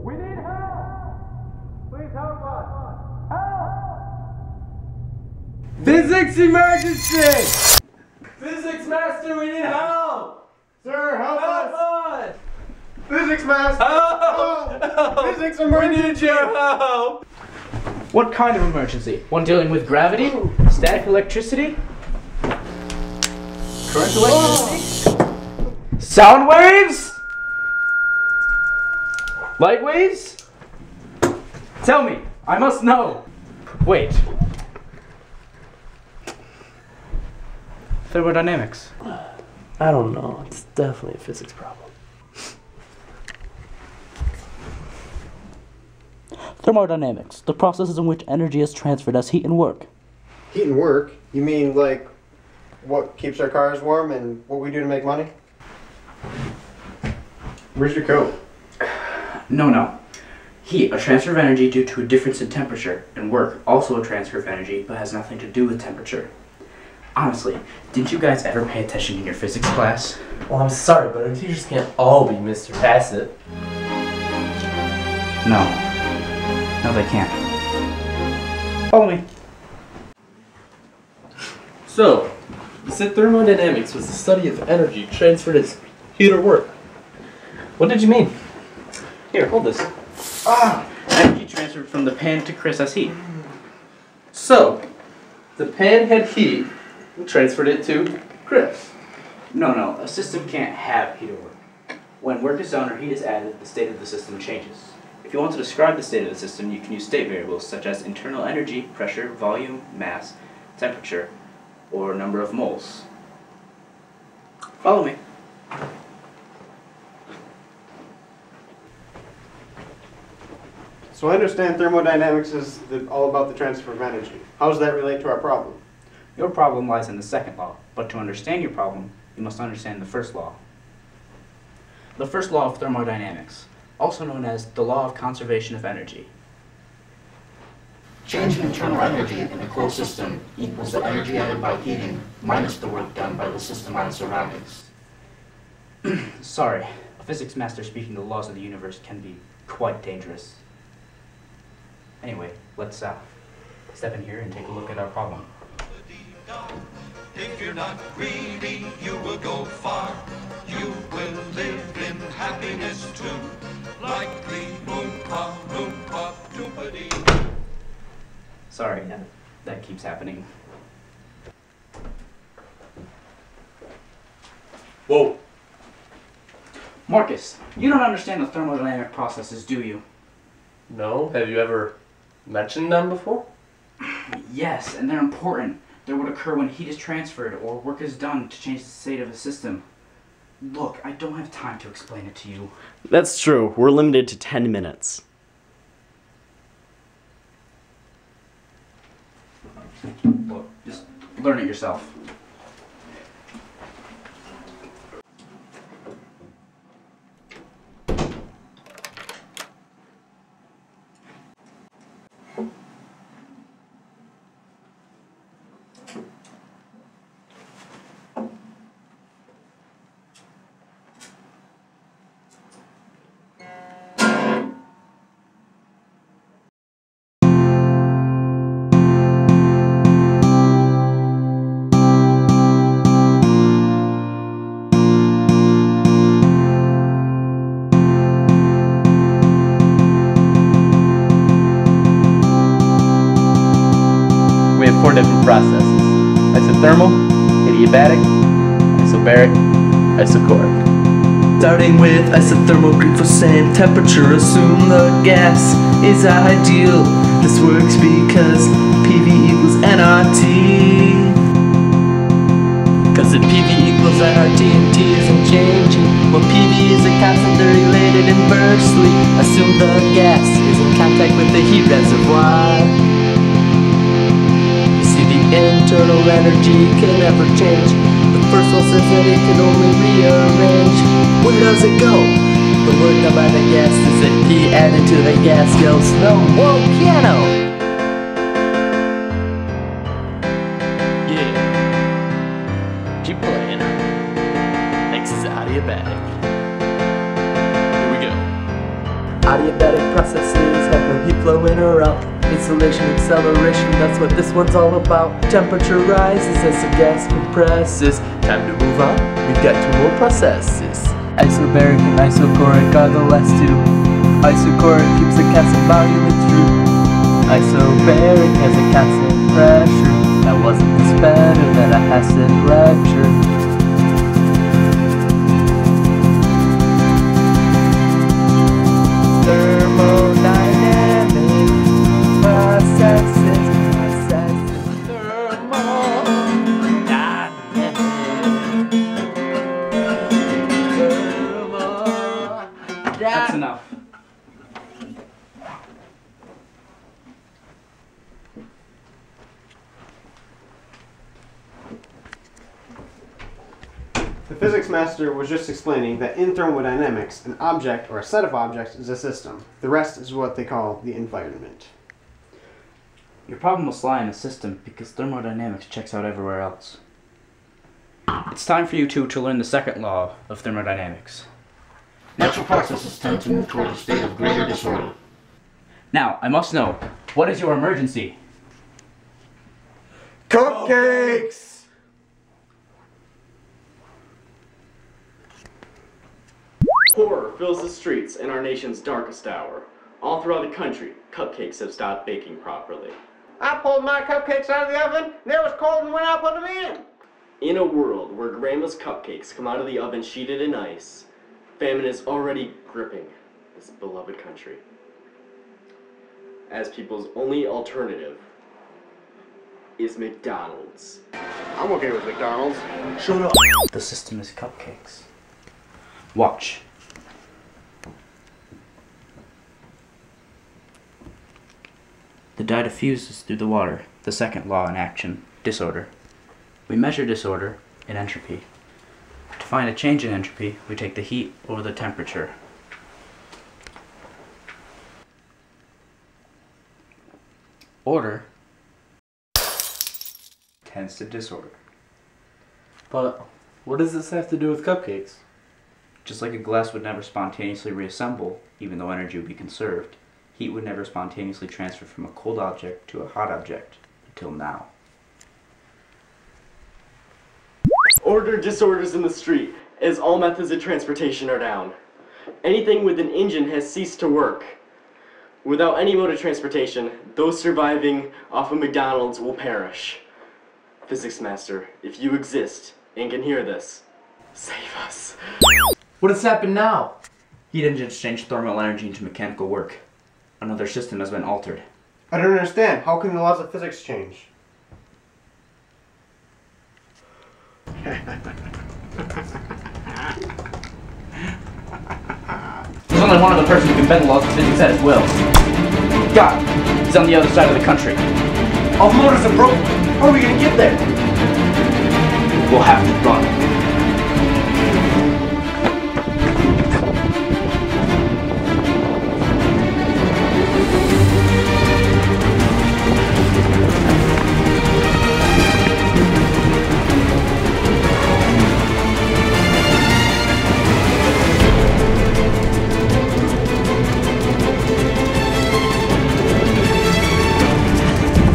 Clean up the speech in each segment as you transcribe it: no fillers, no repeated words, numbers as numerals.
We need help! Please help us! Help! Physics emergency! PhysicsMaster, we need help! Sir, help us! us! PhysicsMaster! Help! Physics emergency! We need your help! What kind of emergency? One dealing with gravity? Static electricity? Current electricity? Sound waves? Light waves? Tell me, I must know. Wait. Thermodynamics. I don't know. It's definitely a physics problem. Thermodynamics, the processes in which energy is transferred as heat and work. Heat and work? You mean like what keeps our cars warm and what we do to make money? Where's your coat? No. Heat, a transfer of energy due to a difference in temperature, and work, also a transfer of energy, but has nothing to do with temperature. Honestly, didn't you guys ever pay attention in your physics class? Well, I'm sorry, but our teachers can't all be Mr. Hassett. No, they can't. Follow me. So, you said thermodynamics was the study of energy transferred as heat or work. What did you mean? Here, hold this. Energy transferred from the pan to Chris as heat. So, the pan had heat and transferred it to Chris. No, a system can't have heat or work. When work is done or heat is added, the state of the system changes. If you want to describe the state of the system, you can use state variables such as internal energy, pressure, volume, mass, temperature, or number of moles. Follow me. So I understand thermodynamics is all about the transfer of energy. How does that relate to our problem? Your problem lies in the second law, but to understand your problem, you must understand the first law. The first law of thermodynamics, also known as the law of conservation of energy. Change in internal energy in a closed system equals the energy added by heating minus the work done by the system on its surroundings. Sorry, a physics master speaking the laws of the universe can be quite dangerous. Anyway, let's step in here and take a look at our problem. If you're not greedy, you will go far. You will live in happiness too. Like the Oompa Loompa Doopity. Sorry, that keeps happening. Whoa. Markus, you don't understand the thermodynamic processes, do you? No? Have you ever mentioned them before? Yes, and they're important. They're what occur when heat is transferred or work is done to change the state of a system. Look, I don't have time to explain it to you. That's true. We're limited to 10 minutes. Look, just learn it yourself. We have 4 different processes: isothermal, adiabatic, isobaric, isochoric. Starting with isothermal, Greek for same temperature, assume the gas is ideal. This works because PV equals nRT. Cause if PV equals nRT and T isn't changing, well, PV is a constant, they're related inversely. Assume the gas is in contact with the heat reservoir. Internal energy can never change. The first one says that it can only rearrange. Where does it go? The work done by the gas is that heat added to the gas goes the volcano. Yeah. Keep playing. Next is adiabatic. Here we go. processes have no heat flow in or out. Installation, acceleration, that's what this one's all about. Temperature rises as the gas compresses. Time to move on, we've got 2 more processes. Isobaric and isochoric are the last 2. Isochoric keeps the constant volume in true. Isobaric has a constant pressure. That wasn't this better than a acid lecture. Thermodynamic processes, That's enough. The physics master was just explaining that in thermodynamics, an object or a set of objects is a system. The rest is what they call the environment. Your problem will lie in the system because thermodynamics checks out everywhere else. It's time for you two to learn the second law of thermodynamics. Natural processes tend to move toward a state of greater disorder. Now, I must know, what is your emergency? Cupcakes! Horror fills the streets in our nation's darkest hour. All throughout the country, cupcakes have stopped baking properly. I pulled my cupcakes out of the oven, they was cold and when I put them in. In a world where grandma's cupcakes come out of the oven sheeted in ice, famine is already gripping this beloved country. As people's only alternative is McDonald's. I'm okay with McDonald's. Shut up! The system is cupcakes. Watch. The dye diffuses through the water, the second law in action, disorder. We measure disorder in entropy. To find a change in entropy, we take the heat over the temperature. Order tends to disorder. But what does this have to do with cupcakes? Just like a glass would never spontaneously reassemble, even though energy would be conserved, heat would never spontaneously transfer from a cold object to a hot object, until now. Order disorders in the street, as all methods of transportation are down. Anything with an engine has ceased to work. Without any mode of transportation, those surviving off of McDonald's will perish. Physics Master, if you exist and can hear this, save us. What has happened now? Heat engines change thermal energy into mechanical work. Another system has been altered. I don't understand. How can the laws of physics change? There's only one other person who can bend the laws of physics at his will. God, he's on the other side of the country. All the motors are broken. How are we gonna get there? We'll have to run.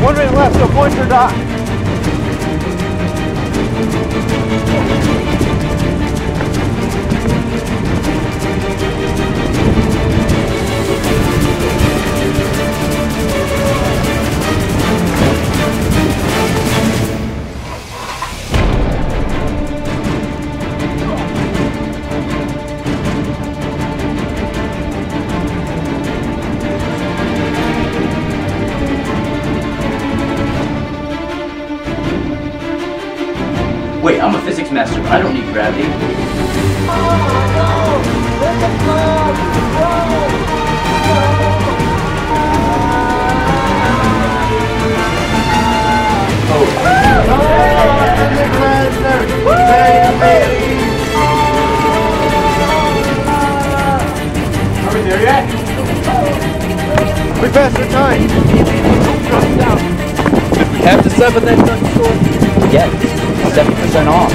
One minute left, so point or dot. Wait, I'm a physics master, but I don't need gravity. Are we there yet? We passed our time. Did we have to 7 that done score? Yes, 70% off.